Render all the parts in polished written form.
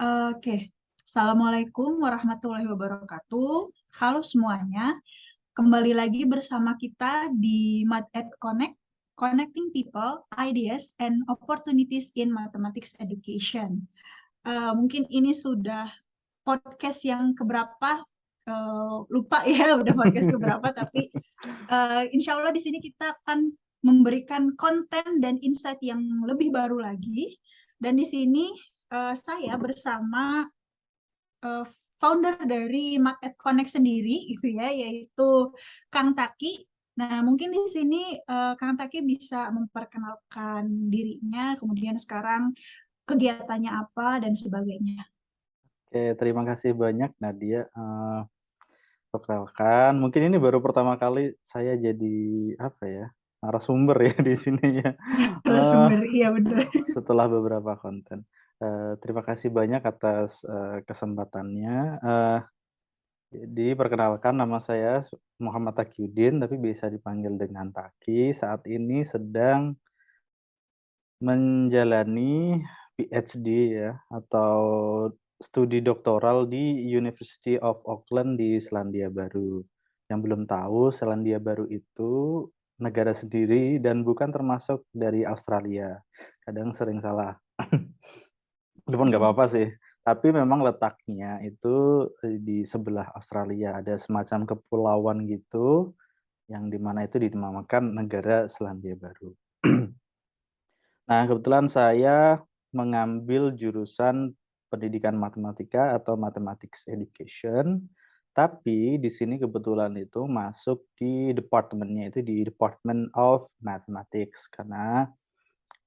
Oke, Assalamualaikum warahmatullahi wabarakatuh. Halo semuanya, kembali lagi bersama kita di MathEd Connect, Connecting People, Ideas, and Opportunities in Mathematics Education. Mungkin ini sudah podcast yang keberapa, lupa ya udah podcast keberapa, tapi insya Allah di sini kita akan memberikan konten dan insight yang lebih baru lagi. Dan di sini saya bersama eh, founder dari Market Connect sendiri gitu ya, yaitu Kang Taki. Nah, mungkin di sini Kang Taki bisa memperkenalkan dirinya, kemudian sekarang kegiatannya apa dan sebagainya. Oke, terima kasih banyak Nadia. Perkenalkan, mungkin ini baru pertama kali saya jadi apa ya narasumber ya di sini ya. Kalau Eh, sumber, iya benar. Setelah beberapa konten. Terima kasih banyak atas kesempatannya. Jadi perkenalkan nama saya Muhammad Taqiyuddin, tapi bisa dipanggil dengan Taki. Saat ini sedang menjalani PhD ya atau studi doktoral di University of Auckland di Selandia Baru. Yang belum tahu, Selandia Baru itu negara sendiri dan bukan termasuk dari Australia. Kadang sering salah. Itu pun nggak apa-apa sih. Tapi memang letaknya itu di sebelah Australia. Ada semacam kepulauan gitu, yang dimana itu dinamakan negara Selandia Baru. Nah, kebetulan saya mengambil jurusan pendidikan matematika atau mathematics education, tapi di sini kebetulan itu masuk di departemennya itu di Department of Mathematics karena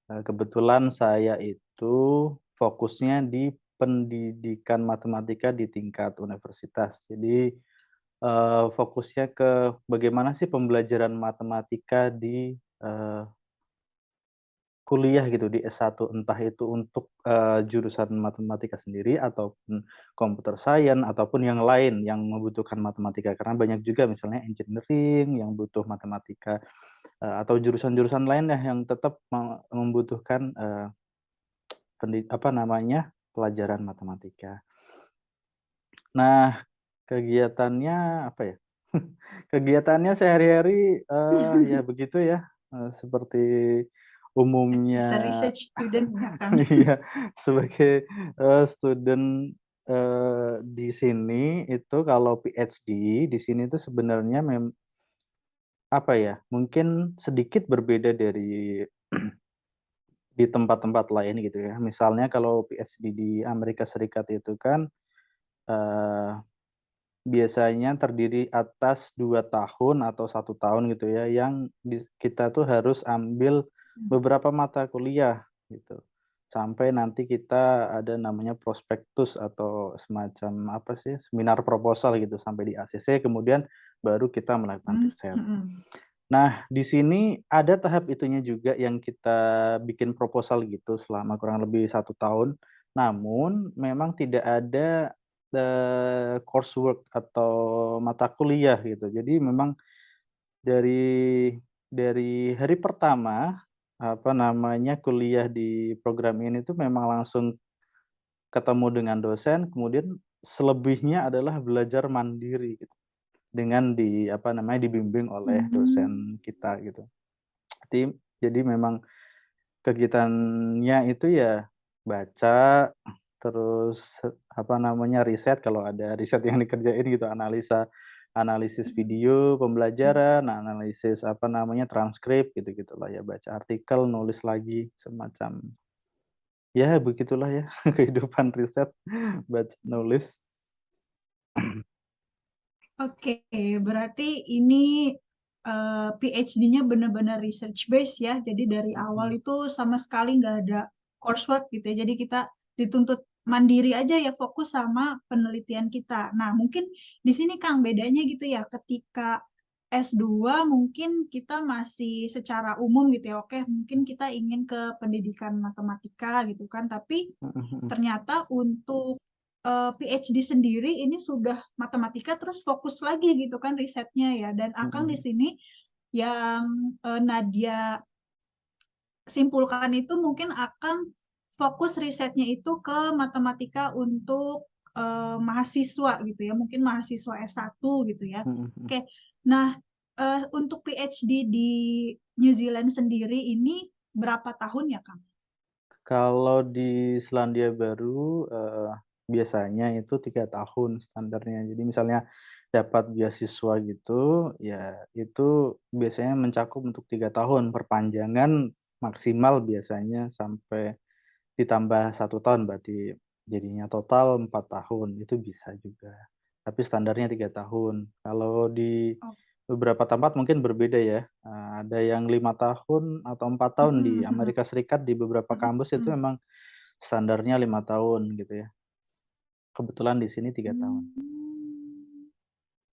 kebetulan saya itu fokusnya di pendidikan matematika di tingkat universitas. Jadi fokusnya ke bagaimana sih pembelajaran matematika di eh, kuliah gitu di S1 entah itu untuk jurusan matematika sendiri ataupun computer science ataupun yang lain yang membutuhkan matematika karena banyak juga misalnya engineering yang butuh matematika atau jurusan-jurusan lain ya yang tetap membutuhkan apa namanya pelajaran matematika. Nah, kegiatannya apa ya? Kegiatannya sehari-hari ya begitu ya, seperti umumnya. As a research student ya, Kang. Iya, sebagai student di sini itu kalau PhD di sini itu sebenarnya apa ya? Mungkin sedikit berbeda dari di tempat-tempat lain gitu ya. Misalnya kalau PhD di Amerika Serikat itu kan eh, biasanya terdiri atas 2 tahun atau 1 tahun gitu ya, yang kita tuh harus ambil beberapa mata kuliah gitu. Sampai nanti kita ada namanya prospektus atau semacam apa sih, seminar proposal gitu sampai di ACC, kemudian baru kita melakukan Hmm, riset. hmm, Nah, di sini ada tahap itunya juga yang kita bikin proposal gitu selama kurang lebih 1 tahun. Namun memang tidak ada coursework atau mata kuliah gitu. Jadi memang dari hari pertama apa namanya kuliah di program ini tuh memang langsung ketemu dengan dosen, kemudian selebihnya adalah belajar mandiri gitu. Dengan apa namanya dibimbing oleh hmm. dosen kita gitu. Jadi jadi memang kegiatannya itu ya baca, terus apa namanya riset kalau ada riset yang dikerjain gitu, analisis video pembelajaran, analisis apa namanya transkrip gitu-gitulah ya, baca artikel, nulis lagi semacam ya begitulah ya kehidupan riset, baca nulis. Oke, berarti ini PhD-nya benar-benar research base ya. Jadi dari awal Mhm. itu sama sekali nggak ada coursework gitu ya. Jadi kita dituntut mandiri aja ya, fokus sama penelitian kita. Nah, mungkin di sini Kang bedanya gitu ya. Ketika S2 mungkin kita masih secara umum gitu ya. Oke, mungkin kita ingin ke pendidikan matematika gitu kan. Tapi Mhm. ternyata untuk PhD sendiri ini sudah matematika terus fokus lagi gitu kan risetnya ya. Dan Akang di Mhm. sini yang Nadia simpulkan itu mungkin akan fokus risetnya itu ke matematika untuk mahasiswa gitu ya, mungkin mahasiswa S1 gitu ya. Mm-mm. Oke, nah untuk PhD di New Zealand sendiri ini berapa tahun ya, Kang? Kalau di Selandia Baru biasanya itu 3 tahun standarnya. Jadi misalnya dapat beasiswa gitu, ya itu biasanya mencakup untuk 3 tahun. Perpanjangan maksimal biasanya sampai ditambah 1 tahun, berarti jadinya total 4 tahun. Itu bisa juga. Tapi standarnya 3 tahun. Kalau di Oh, beberapa tempat mungkin berbeda ya. Ada yang 5 tahun atau 4 tahun di Amerika Serikat di beberapa kampus itu memang standarnya 5 tahun gitu ya. Kebetulan di sini 3 tahun. Hmm,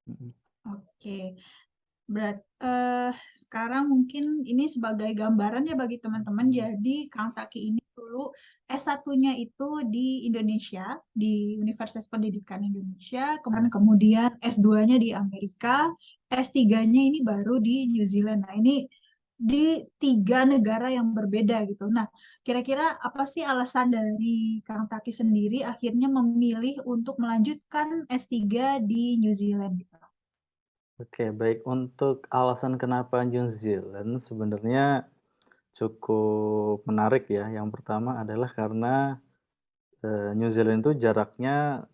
Mm-mm. Oke. Sekarang mungkin ini sebagai gambaran ya bagi teman-teman. Jadi Kang Taki ini dulu S1-nya itu di Indonesia, di Universitas Pendidikan Indonesia, kemudian S2-nya di Amerika, S3-nya ini baru di New Zealand. Nah, ini di 3 negara yang berbeda gitu. Nah, kira-kira apa sih alasan dari Kang Taki sendiri akhirnya memilih untuk melanjutkan S3 di New Zealand gitu? Oke, baik. Untuk alasan kenapa New Zealand sebenarnya cukup menarik ya. Yang pertama adalah karena New Zealand itu jaraknya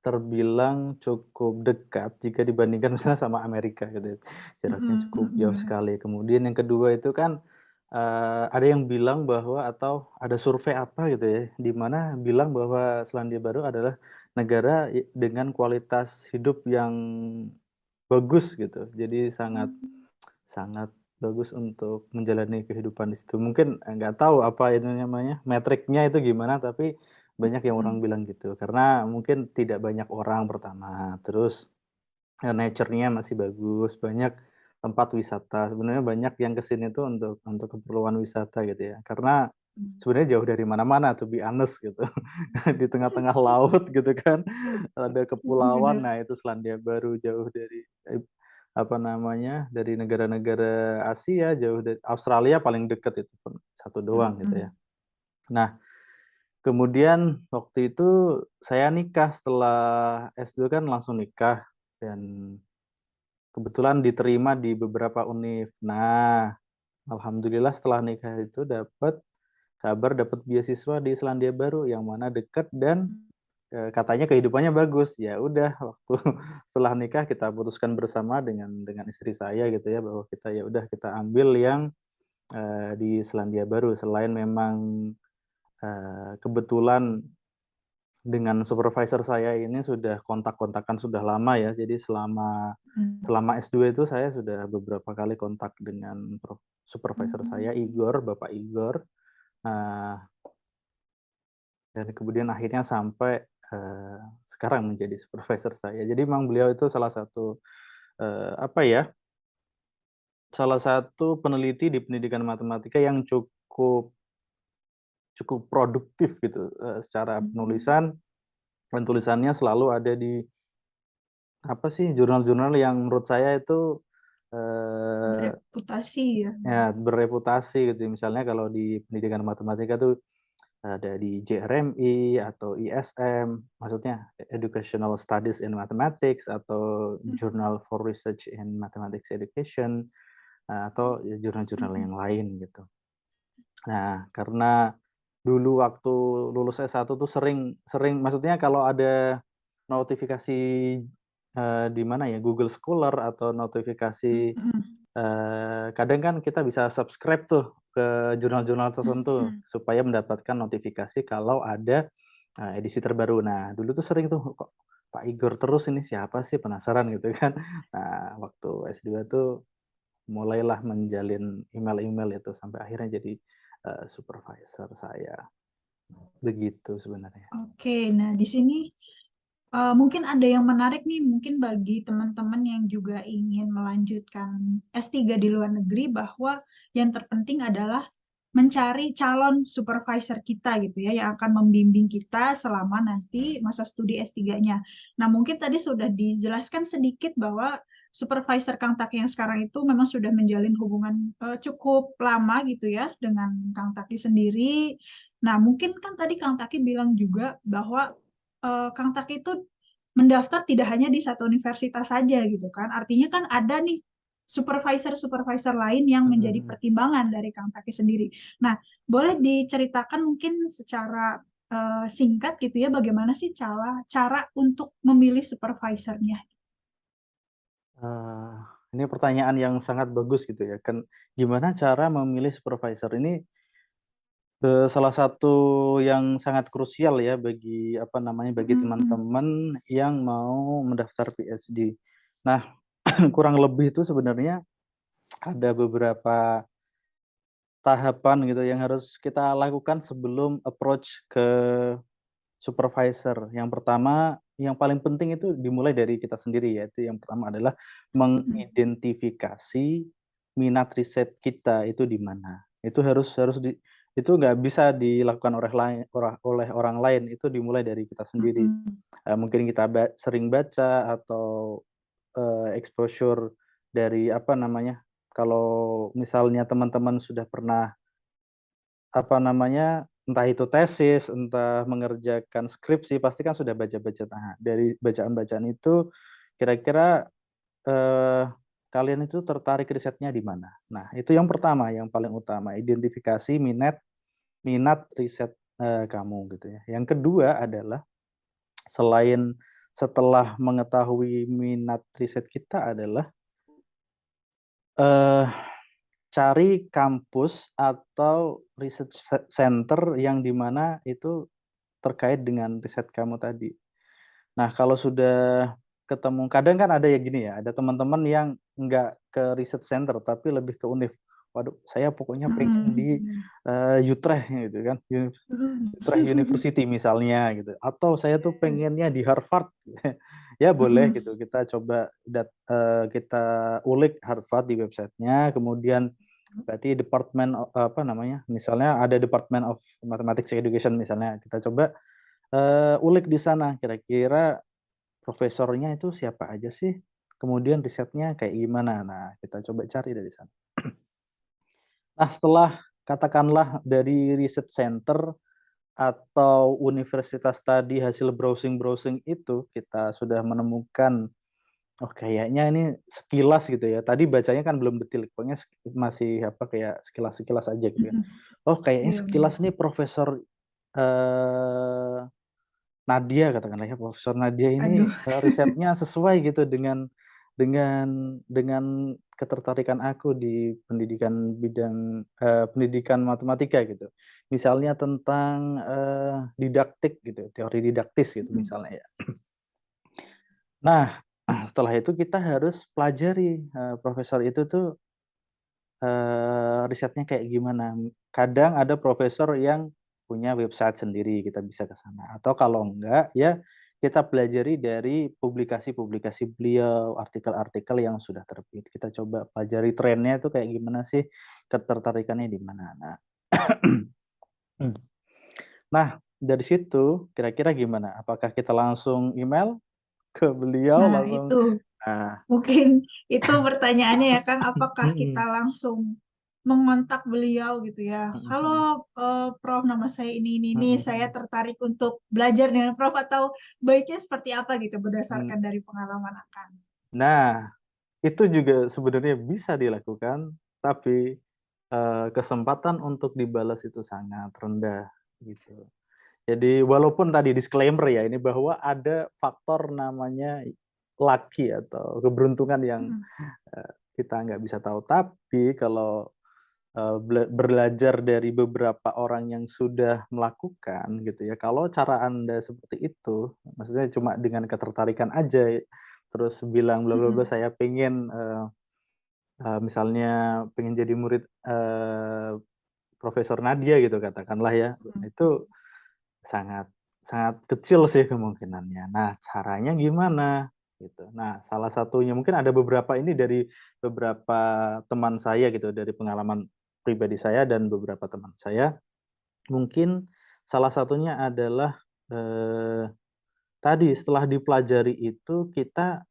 terbilang cukup dekat jika dibandingkan misalnya sama Amerika gitu ya. Jaraknya Mm-mm, cukup mm-mm, jauh benar. sekali. Kemudian yang kedua itu kan ada yang bilang bahwa atau ada survei apa gitu ya, di mana bilang bahwa Selandia Baru adalah negara dengan kualitas hidup yang bagus gitu. Jadi sangat sangat bagus untuk menjalani kehidupan di situ. Mungkin nggak tahu apa itu namanya, metriknya itu gimana, tapi banyak yang orang Mm. bilang gitu. Karena mungkin tidak banyak orang pertama, terus nature-nya masih bagus, banyak tempat wisata. Sebenarnya banyak yang ke sini tuh untuk keperluan wisata gitu ya. Karena sebenarnya jauh dari mana-mana, to be honest gitu. Di tengah-tengah laut gitu kan, ada kepulauan. Bener. Nah, itu Selandia Baru, jauh dari apa namanya, dari negara-negara Asia, jauh dari Australia paling dekat itu pun satu doang gitu ya. Mm. Nah, kemudian waktu itu saya nikah setelah S2 kan langsung nikah dan kebetulan diterima di beberapa univ. Nah, alhamdulillah setelah nikah itu dapat kabar dapat beasiswa di Selandia Baru yang mana dekat dan katanya kehidupannya bagus. Ya udah waktu setelah nikah kita putuskan bersama dengan istri saya gitu ya bahwa kita ya udah kita ambil yang di Selandia Baru selain memang kebetulan dengan supervisor saya ini sudah kontak-kontakan sudah lama ya. Jadi selama Mm. selama S2 itu saya sudah beberapa kali kontak dengan supervisor saya Mm. Igor, Bapak Igor. Nah, dan kemudian akhirnya sampai sekarang menjadi supervisor saya. Jadi memang beliau itu salah satu apa ya? Salah satu peneliti di pendidikan matematika yang cukup cukup produktif gitu secara Mm. penulisan dan tulisannya selalu ada di apa sih jurnal-jurnal yang menurut saya itu eh, Bereputasi ya. ya bereputasi gitu. Misalnya kalau di pendidikan matematika tuh ada di JRMI atau ISM, maksudnya Educational Studies in Mathematics atau Journal for Research in Mathematics Education atau jurnal-jurnal Mm. yang lain gitu. Nah, karena dulu waktu lulus S1 tuh sering sering maksudnya kalau ada notifikasi di mana ya Google Scholar atau notifikasi Mm. kadang kan kita bisa subscribe tuh ke jurnal-jurnal tertentu Mm. supaya mendapatkan notifikasi kalau ada edisi terbaru. Nah, dulu tuh sering tuh kok Pak Igor terus ini siapa sih penasaran gitu kan. Nah, waktu S2 tuh mulailah menjalin email-email itu sampai akhirnya jadi supervisor saya. Begitu sebenarnya. Oke, nah di sini mungkin ada yang menarik nih, mungkin bagi teman-teman yang juga ingin melanjutkan S3 di luar negeri, bahwa yang terpenting adalah mencari calon supervisor kita gitu ya, yang akan membimbing kita selama nanti masa studi S3-nya. Nah, mungkin tadi sudah dijelaskan sedikit bahwa supervisor Kang Taki yang sekarang itu memang sudah menjalin hubungan cukup lama gitu ya dengan Kang Taki sendiri. Nah, mungkin kan tadi Kang Taki bilang juga bahwa Kang Taki itu mendaftar tidak hanya di satu universitas saja gitu kan. Artinya kan ada nih supervisor-supervisor lain yang menjadi Mhm. pertimbangan dari Kang Taki sendiri. Nah, boleh diceritakan mungkin secara singkat gitu ya, bagaimana sih cara cara untuk memilih supervisornya? Eh, ini pertanyaan yang sangat bagus gitu ya. Kan gimana cara memilih supervisor ini salah satu yang sangat krusial ya bagi apa namanya bagi Mm-mm. teman-teman yang mau mendaftar PhD. Nah, kurang lebih itu sebenarnya ada beberapa tahapan gitu yang harus kita lakukan sebelum approach ke supervisor. Yang pertama, yang paling penting itu dimulai dari kita sendiri, yaitu yang pertama adalah mengidentifikasi minat riset kita itu di mana. Itu harus harus di itu nggak bisa dilakukan oleh orang lain, itu dimulai dari kita sendiri. Mm-mm. Mungkin kita sering baca atau exposure dari apa namanya, kalau misalnya teman-teman sudah pernah apa namanya, entah itu tesis, entah mengerjakan skripsi, pasti kan sudah baca-baca. Nah, dari bacaan-bacaan itu kira-kira eh, kalian itu tertarik risetnya di mana? Nah, itu yang pertama, yang paling utama, identifikasi minat minat riset kamu gitu ya. Yang kedua adalah selain setelah mengetahui minat riset kita adalah eh, cari kampus atau research center yang di mana itu terkait dengan riset kamu tadi. Nah, kalau sudah ketemu, kadang kan ada yang gini ya, ada teman-teman yang nggak ke research center, tapi lebih ke univ. Waduh, saya pokoknya pengen di Mm-mm. Utrecht gitu kan, Mm-mm. Utrecht University misalnya gitu. Atau saya tuh pengennya di Harvard. Ya boleh Mm-mm. gitu, kita coba kita ulik Harvard di websitenya, kemudian berarti departemen apa namanya, misalnya ada Department of Mathematics Education misalnya, kita coba ulik di sana kira-kira profesornya itu siapa aja sih, kemudian risetnya kayak gimana. Nah, kita coba cari dari sana. Nah, setelah katakanlah dari research center atau universitas tadi hasil browsing-browsing itu kita sudah menemukan, oh kayaknya ini sekilas gitu ya. Tadi bacanya kan belum detail, pokoknya masih apa kayak sekilas-sekilas aja gitu kan. Mm-mm. Oh kayaknya Iya benar. sekilas nih Profesor eh, Nadia katakanlah ya, Profesor Nadia ini Aduh. risetnya sesuai gitu dengan ketertarikan aku di pendidikan bidang pendidikan matematika gitu. Misalnya tentang didaktik gitu, teori didaktis gitu Mm-mm. misalnya ya. Nah, setelah itu kita harus pelajari profesor itu tuh risetnya kayak gimana. Kadang ada profesor yang punya website sendiri, kita bisa ke sana. Atau kalau enggak, ya kita pelajari dari publikasi-publikasi beliau, artikel-artikel yang sudah terbit. Kita coba pelajari trennya itu kayak gimana sih, ketertarikannya di mana. Nah, nah, dari situ kira-kira gimana? Apakah kita langsung email ke beliau Nah, langsung? itu Nah, mungkin itu pertanyaannya ya Kang, apakah kita mm-mm, langsung mengontak beliau gitu ya. Halo mm-mm, Prof, nama saya ini, saya mm-mm, tertarik untuk belajar dengan Prof atau baiknya seperti apa gitu mm. berdasarkan dari pengalaman Akang. Nah, itu juga sebenarnya bisa dilakukan, tapi kesempatan untuk dibalas itu sangat rendah gitu. Jadi walaupun tadi disclaimer ya ini bahwa ada faktor namanya lucky atau keberuntungan yang Mm-mm. kita nggak bisa tahu. Tapi kalau belajar dari beberapa orang yang sudah melakukan gitu ya, kalau cara Anda seperti itu, maksudnya cuma dengan ketertarikan aja, terus bilang bla bla bla, Mm-mm. saya pengen misalnya pengen jadi murid Profesor Nadia gitu katakanlah ya, itu sangat sangat kecil sih kemungkinannya. Nah, caranya gimana? Gitu. Nah, salah satunya mungkin ada beberapa ini dari beberapa teman saya gitu, dari pengalaman pribadi saya dan beberapa teman saya. Mungkin salah satunya adalah tadi setelah dipelajari itu kita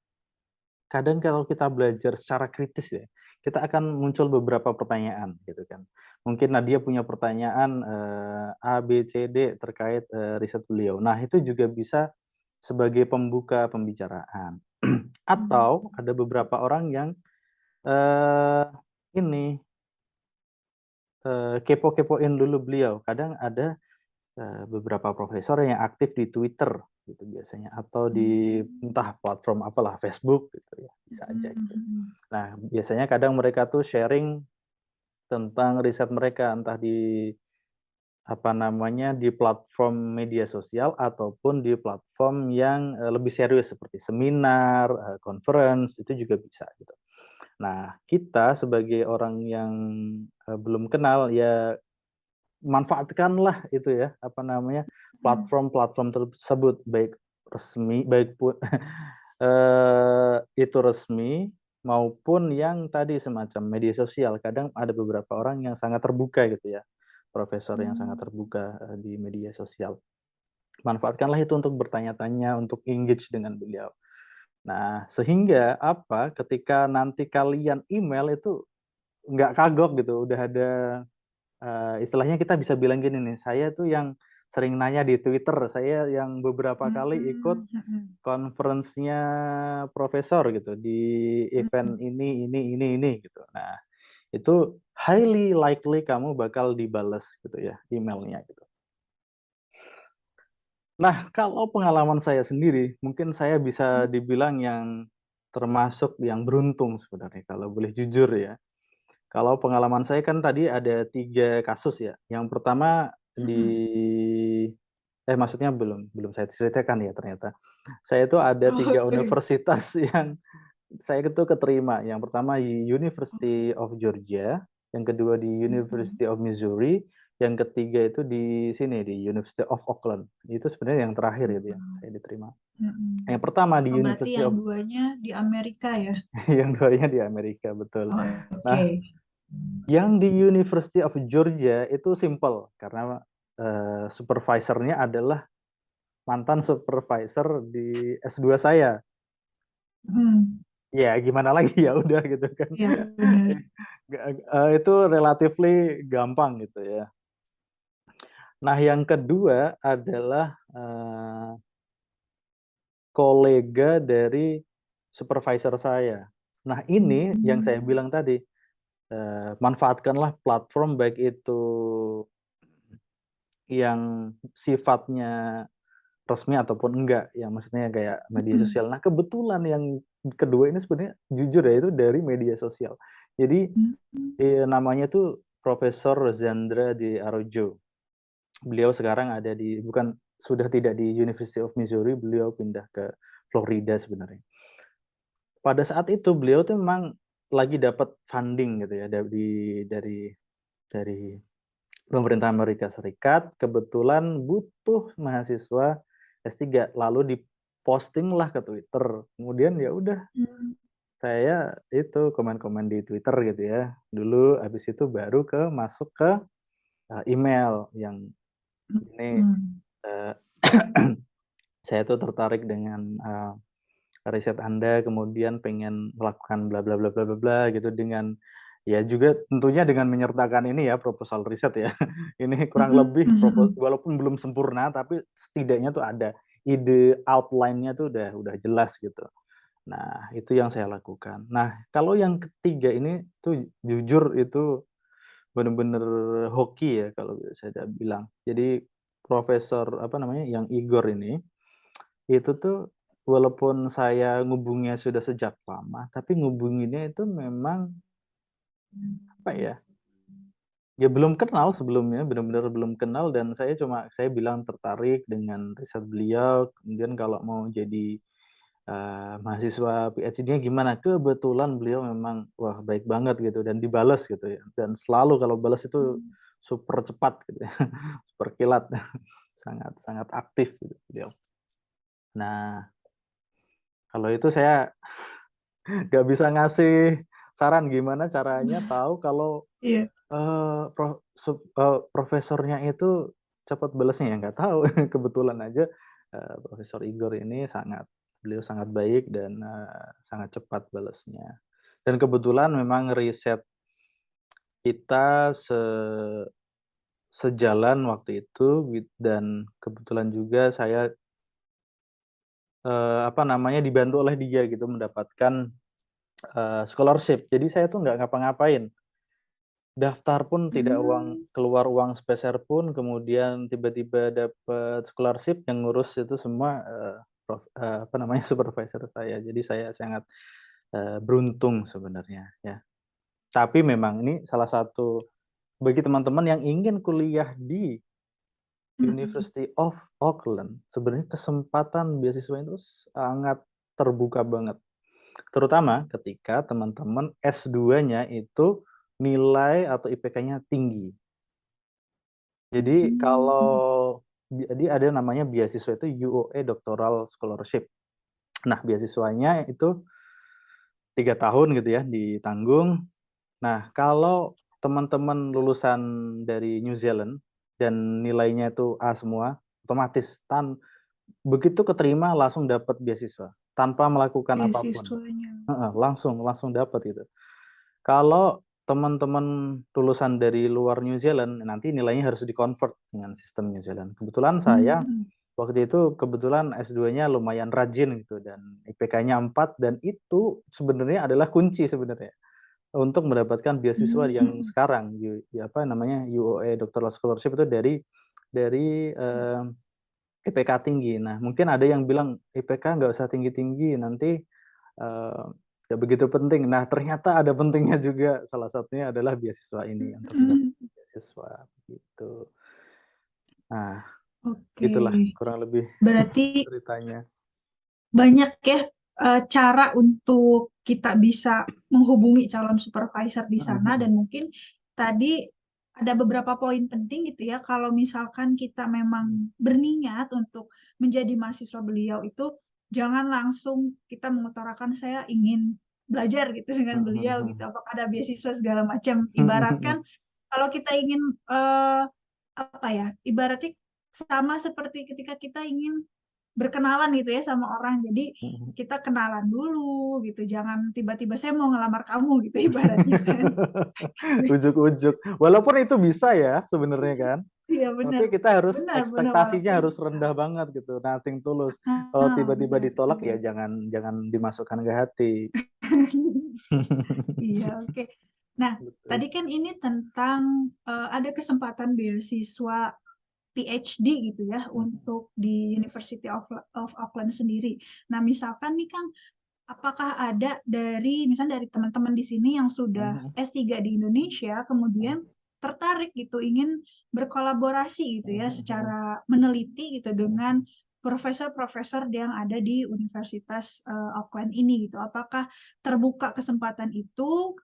kadang kalau kita belajar secara kritis ya, kita akan muncul beberapa pertanyaan gitu kan. Mungkin Nadia punya pertanyaan A, B, C, D terkait riset beliau. Nah, itu juga bisa sebagai pembuka pembicaraan. Atau ada beberapa orang yang ini kepo-kepoin dulu beliau. Kadang ada beberapa profesor yang aktif di Twitter gitu biasanya, atau di entah platform apalah, Facebook gitu ya, bisa aja gitu. Nah, biasanya kadang mereka tuh sharing tentang riset mereka, entah di apa namanya, di platform media sosial ataupun di platform yang lebih serius seperti seminar, conference, itu juga bisa gitu. Nah, kita sebagai orang yang belum kenal, ya manfaatkanlah itu ya, apa namanya, platform-platform tersebut, baik resmi, baik pun itu resmi maupun yang tadi semacam media sosial. Kadang ada beberapa orang yang sangat terbuka gitu ya, profesor yang sangat terbuka di media sosial. Manfaatkanlah itu untuk bertanya-tanya, untuk engage dengan beliau. Nah, sehingga apa, ketika nanti kalian email itu nggak kagok gitu, udah ada istilahnya kita bisa bilang gini nih, saya tuh yang sering nanya di Twitter, saya yang beberapa kali ikut conference-nya profesor gitu di event ini gitu. Nah, itu highly likely kamu bakal dibales gitu ya emailnya gitu. Nah, kalau pengalaman saya sendiri, mungkin saya bisa dibilang yang termasuk yang beruntung sebenarnya kalau boleh jujur ya. Kalau pengalaman saya kan tadi ada 3 kasus ya. Yang pertama maksudnya belum belum saya ceritakan ya ternyata. Saya itu ada 3 Oke. universitas yang saya itu keterima. Yang pertama di University of Georgia, yang kedua di University of Missouri, yang ketiga itu di sini, di University of Auckland. Itu sebenarnya yang terakhir gitu ya, saya diterima. Yang pertama di Oh, berarti University yang of duanya di Amerika ya? yang duanya di Amerika, betul. Oke. Nah, yang di University of Georgia itu simple karena supervisornya adalah mantan supervisor di S2 saya. Hmm, Ya gimana lagi, ya udah gitu kan. ya benar. Itu relatively gampang gitu ya. Nah, yang kedua adalah kolega dari supervisor saya. Nah, ini yang saya bilang tadi, manfaatkanlah platform baik itu yang sifatnya resmi ataupun enggak, ya maksudnya kayak media sosial. Nah, kebetulan yang kedua ini sebenarnya jujur ya, itu dari media sosial. Jadi, namanya tuh Profesor Zandra de Araujo. Beliau sekarang ada di sudah tidak di University of Missouri, beliau pindah ke Florida sebenarnya. Pada saat itu beliau tuh memang lagi dapat funding gitu ya, dari pemerintah Amerika Serikat, kebetulan butuh mahasiswa S3, lalu dipostinglah ke Twitter. Kemudian ya udah, saya itu komen-komen di Twitter gitu ya. Dulu habis itu baru masuk ke email yang ini, eee, saya tuh tertarik dengan riset Anda, kemudian pengen melakukan bla bla bla bla bla bla gitu, dengan ya juga tentunya dengan menyertakan ini ya, proposal riset ya. Ini kurang lebih walaupun belum sempurna, tapi setidaknya tuh ada ide outline-nya tuh udah jelas gitu. Nah, itu yang saya lakukan. Nah, kalau yang ketiga ini tuh jujur itu bener-bener hoki ya kalau saya bilang. Jadi profesor apa namanya, yang Igor ini, itu tuh walaupun saya ngubungnya sudah sejak lama, tapi ngubunginnya itu memang, apa ya, ya belum kenal sebelumnya, benar-benar belum kenal, dan saya bilang tertarik dengan riset beliau, kemudian kalau mau jadi, mahasiswa PhD-nya gimana, kebetulan beliau memang, wah baik banget gitu dan dibales gitu ya, dan selalu kalau balas itu super cepat gitu ya, super kilat, sangat sangat aktif gitu beliau. Nah, kalau itu saya nggak bisa ngasih saran gimana caranya tahu kalau, Iya. profesornya itu cepat balesnya, ya nggak tahu. Kebetulan aja, Profesor Igor ini beliau sangat baik dan, sangat cepat balesnya. Dan kebetulan memang riset kita sejalan waktu itu dan kebetulan juga saya dibantu oleh dia gitu mendapatkan scholarship. Jadi saya tuh nggak ngapa-ngapain. Daftar pun tidak Hmm. keluar uang sepeser pun, kemudian tiba-tiba dapat scholarship yang ngurus itu semua, supervisor saya. Jadi saya sangat, beruntung sebenarnya ya. Tapi memang ini salah satu bagi teman-teman yang ingin kuliah di Mm-mm. University of Auckland, sebenarnya kesempatan beasiswa itu sangat terbuka banget. Terutama ketika teman-teman S2-nya itu nilai atau IPK-nya tinggi. Jadi Hmm. jadi ada namanya beasiswa itu UOA Doctoral Scholarship. Nah, beasiswanya itu 3 tahun gitu ya, ditanggung. Nah, kalau teman-teman lulusan dari New Zealand dan nilainya itu A semua, otomatis begitu keterima langsung dapat beasiswa tanpa melakukan apapun. Beasiswanya. Heeh, langsung dapat gitu. Kalau teman-teman lulusan dari luar New Zealand, nanti nilainya harus di-convert dengan sistem New Zealand. Kebetulan saya Hmm. waktu itu kebetulan S2-nya lumayan rajin gitu dan IPK-nya 4 dan itu sebenarnya adalah kunci sebenarnya untuk mendapatkan beasiswa yang Hmm. sekarang UOA Doctoral Scholarship itu dari IPK tinggi. Nah, mungkin ada yang bilang IPK nggak usah tinggi-tinggi, nanti eh, nggak begitu penting. Nah, ternyata ada pentingnya juga. Salah satunya adalah beasiswa ini untuk Hmm. mendapatkan beasiswa gitu. Nah, Oke, itulah kurang lebih berarti ceritanya. banyak ya cara untuk kita bisa menghubungi calon supervisor di sana dan mungkin tadi ada beberapa poin penting gitu ya kalau misalkan kita memang berniat untuk menjadi mahasiswa beliau itu jangan langsung kita mengutarakan saya ingin belajar gitu dengan beliau gitu apakah ada beasiswa segala macam ibaratkan kalau kita ingin apa ya ibaratnya sama seperti ketika kita ingin berkenalan gitu ya sama orang. Jadi kita kenalan dulu gitu. Jangan tiba-tiba saya mau ngelamar kamu gitu ibaratnya kan. Ujuk-ujuk. Walaupun itu bisa ya sebenarnya kan. Iya benar. Tapi kita harus Benar, benar ekspektasinya walaupun harus rendah banget gitu. Nothing tulus. Kalau tiba-tiba benar, ditolak ya benar. jangan dimasukkan ke hati. Iya, oke. Nah, Betul. tadi kan ini tentang ada kesempatan beasiswa PhD gitu ya untuk di University of Auckland sendiri. Nah, misalkan nih Kang, apakah ada dari misalnya dari teman-teman di sini yang sudah S3 di Indonesia kemudian tertarik gitu ingin berkolaborasi gitu ya secara meneliti gitu dengan profesor-profesor yang ada di Universitas Auckland ini gitu. Apakah terbuka kesempatan itu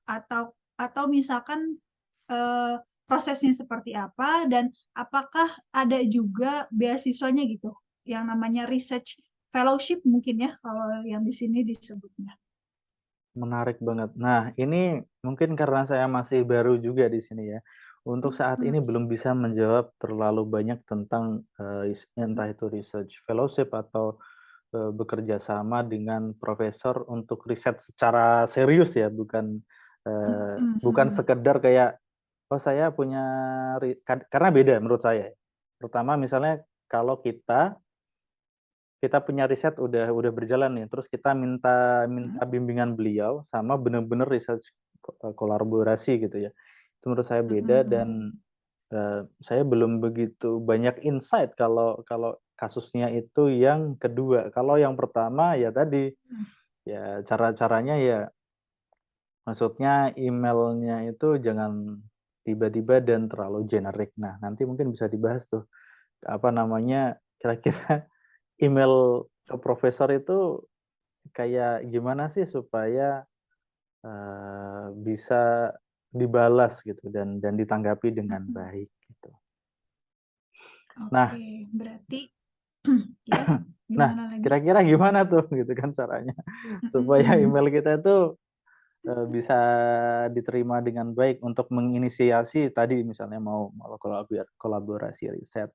atau misalkan eh, prosesnya seperti apa dan apakah ada juga beasiswanya gitu yang namanya research fellowship mungkin ya kalau yang di sini disebutnya. Menarik banget. Nah, ini mungkin karena saya masih baru juga di sini ya. Untuk saat Hmm. ini belum bisa menjawab terlalu banyak tentang entah itu research fellowship atau bekerja sama dengan profesor untuk riset secara serius ya, bukan Hmm. sekedar kayak oh saya punya karena beda menurut saya. Pertama misalnya kalau kita punya riset udah berjalan nih, terus kita minta minta bimbingan beliau sama benar-benar research kolaborasi gitu ya. Itu menurut saya beda Hmm. dan saya belum begitu banyak insight kalau kalau kasusnya itu yang kedua. Kalau yang pertama ya tadi, ya cara-caranya ya maksudnya emailnya itu jangan tiba-tiba dan terlalu generik. Nah, nanti mungkin bisa dibahas tuh, apa namanya, kira-kira email ke profesor itu kayak gimana sih supaya, bisa dibalas gitu dan ditanggapi dengan Hmm. baik gitu. Nah Oke, berarti ya nah gimana lagi? kira-kira gimana tuh gitu kan caranya supaya Hmm. email kita itu, bisa diterima dengan baik untuk menginisiasi tadi misalnya mau kolaborasi riset.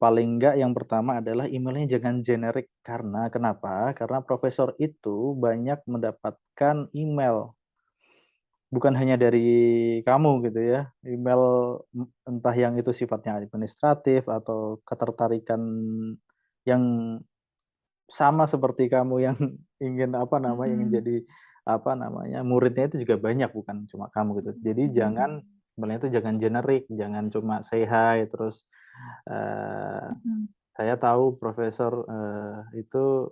Paling enggak yang pertama adalah emailnya jangan generik, karena kenapa? Karena profesor itu banyak mendapatkan email bukan hanya dari kamu gitu ya, email entah yang itu sifatnya administratif atau ketertarikan yang sama seperti kamu yang ingin apa namanya, ingin Hmm. jadi apa namanya, muridnya itu juga banyak, bukan cuma kamu gitu. Jadi jangan, sebenarnya itu jangan generik, jangan cuma say hi terus Hmm. saya tahu profesor itu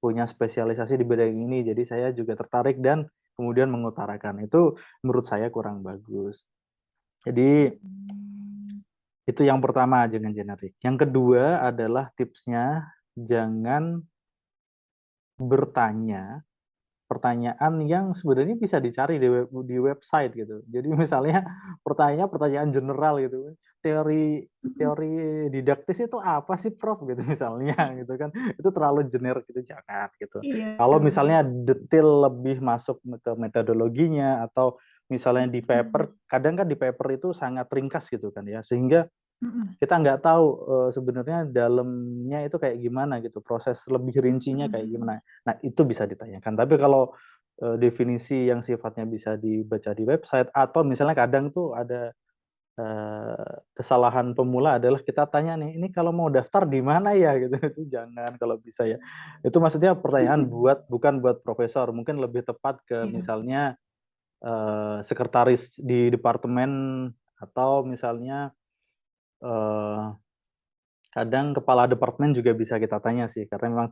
punya spesialisasi di bidang ini, jadi saya juga tertarik dan kemudian mengutarakan. Itu menurut saya kurang bagus. Jadi itu yang pertama, jangan generik. Yang kedua adalah tipsnya, jangan bertanya pertanyaan yang sebenarnya bisa dicari di website gitu. Jadi misalnya pertanyaan general gitu. Teori teori didaktis itu apa sih, Prof? Gitu misalnya gitu kan. Itu terlalu generik gitu, jangan gitu. Iya, Kalau benar. misalnya detail lebih masuk ke metodologinya atau misalnya di Hmm. paper, kadang kan di paper itu sangat ringkas gitu kan ya. Sehingga Hmm. kita nggak tahu sebenarnya dalamnya itu kayak gimana gitu, proses lebih rincinya kayak Hmm. gimana. Nah, itu bisa ditanyakan. Tapi kalau definisi yang sifatnya bisa dibaca di website atau misalnya kadang tuh ada kesalahan pemula adalah kita tanya nih, ini kalau mau daftar di mana ya gitu. Itu jangan kalau bisa ya. Itu maksudnya pertanyaan bukan buat profesor, mungkin lebih tepat ke Iya. misalnya sekretaris di departemen atau misalnya eh, kadang kepala departemen juga bisa kita tanya sih, karena memang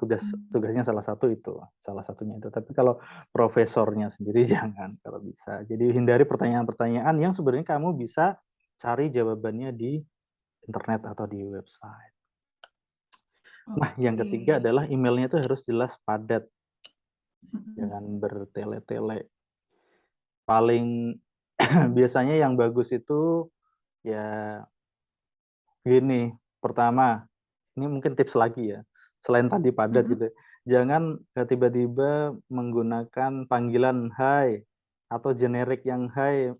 tugasnya salah satunya itu. Tapi kalau profesornya sendiri jangan kalau bisa. Jadi hindari pertanyaan-pertanyaan yang sebenarnya kamu bisa cari jawabannya di internet atau di website. Nah, yang Oke. ketiga adalah emailnya itu harus jelas, padat, Hmm. jangan bertele-tele. Paling biasanya yang bagus itu ya gini, pertama, ini mungkin tips lagi ya, selain tadi padat Hmm. gitu, jangan tiba-tiba menggunakan panggilan "hai" atau generik yang "hai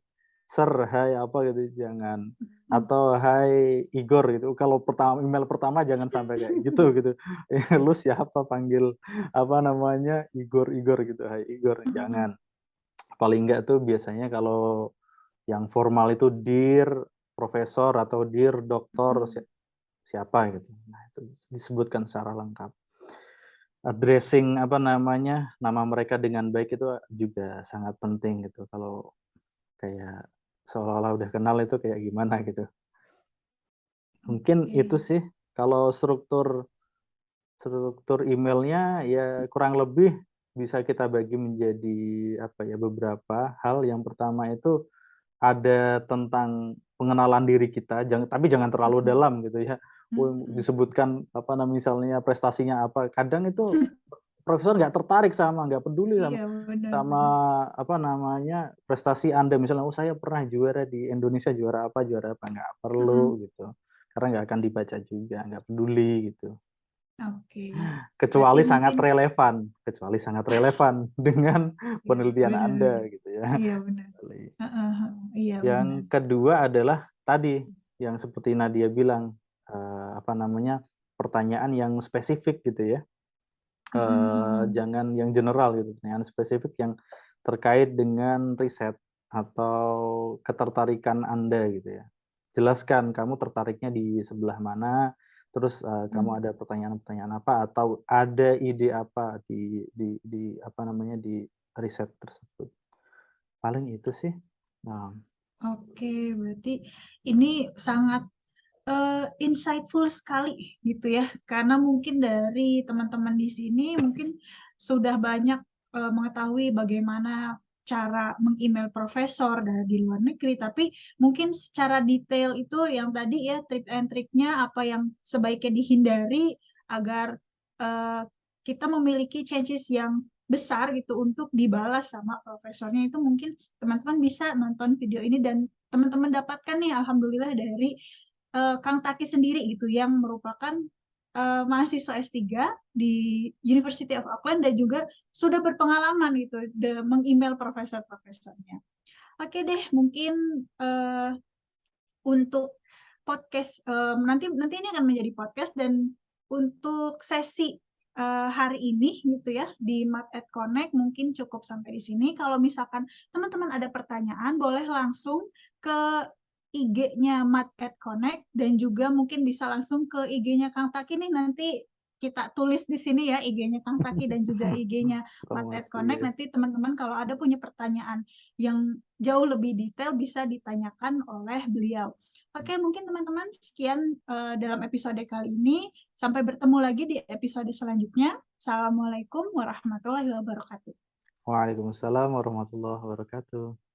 sir", "hai apa" gitu, jangan. Atau "hai Igor" gitu. Kalau email pertama jangan sampai kayak gitu gitu. Lu siapa, panggil apa namanya, Igor Igor gitu, "Hai Igor", Hmm. jangan. Paling enggak tuh biasanya kalau yang formal itu "Dear Profesor" atau "Dear Doktor" Hmm. siapa gitu. Nah, itu disebutkan secara lengkap. Addressing apa namanya, nama mereka dengan baik itu juga sangat penting gitu. Kalau kayak seolah-olah udah kenal itu kayak gimana gitu. Mungkin Oke. itu sih kalau struktur struktur emailnya ya kurang lebih bisa kita bagi menjadi apa ya, beberapa hal. Yang pertama itu ada tentang pengenalan diri kita, tapi jangan terlalu Hmm. dalam gitu ya. Hmm. Disebutkan apa namanya, misalnya prestasinya apa. Kadang itu profesor nggak tertarik, nggak peduli Iya, sama benar-benar. apa namanya, prestasi Anda. Misalnya, oh saya pernah juara di Indonesia, juara apa, nggak Hmm. perlu gitu. Karena nggak akan dibaca juga, nggak peduli gitu. Oke. Berarti mungkin Kecuali sangat relevan dengan iya, penelitian Anda benar-benar. gitu ya. Iya, benar. Heeh, heeh. Iya, benar. Yang kedua adalah tadi yang seperti Nadia bilang, apa namanya, pertanyaan yang spesifik gitu ya. Hmm. Hmm. Jangan yang general gitu, pertanyaan spesifik yang terkait dengan riset atau ketertarikan Anda gitu ya. Jelaskan kamu tertariknya di sebelah mana, terus kamu Hmm. ada pertanyaan-pertanyaan apa atau ada ide apa di apa namanya, di riset tersebut. Paling itu sih. Nah, Oke, berarti ini sangat insightful sekali gitu ya, karena mungkin dari teman-teman di sini mungkin sudah banyak mengetahui bagaimana cara meng-email profesor dari di luar negeri, tapi mungkin secara detail itu yang tadi ya trik and triknya apa yang sebaiknya dihindari agar eh, kita memiliki chances yang besar gitu untuk dibalas sama profesornya, itu mungkin teman-teman bisa nonton video ini dan teman-teman dapatkan nih alhamdulillah dari Kang Taki sendiri gitu yang merupakan mahasiswa S3 di University of Auckland dan juga sudah berpengalaman gitu meng-email profesor-profesornya. Oke deh, mungkin untuk podcast nanti nanti ini akan menjadi podcast dan untuk sesi hari ini gitu ya di Mat@Connect Connect mungkin cukup sampai di sini. Kalau misalkan teman-teman ada pertanyaan, boleh langsung ke IG-nya Mat@Connect Connect dan juga mungkin bisa langsung ke IG-nya Kang Taki nih, nanti kita tulis di sini ya IG-nya Kang Taki dan juga IG-nya Mat@Connect Connect. Promosi. Nanti teman-teman kalau ada punya pertanyaan yang jauh lebih detail bisa ditanyakan oleh beliau. Oke, mungkin teman-teman sekian dalam episode kali ini. Sampai bertemu lagi di episode selanjutnya. Assalamualaikum warahmatullahi wabarakatuh. Waalaikumsalam warahmatullahi wabarakatuh.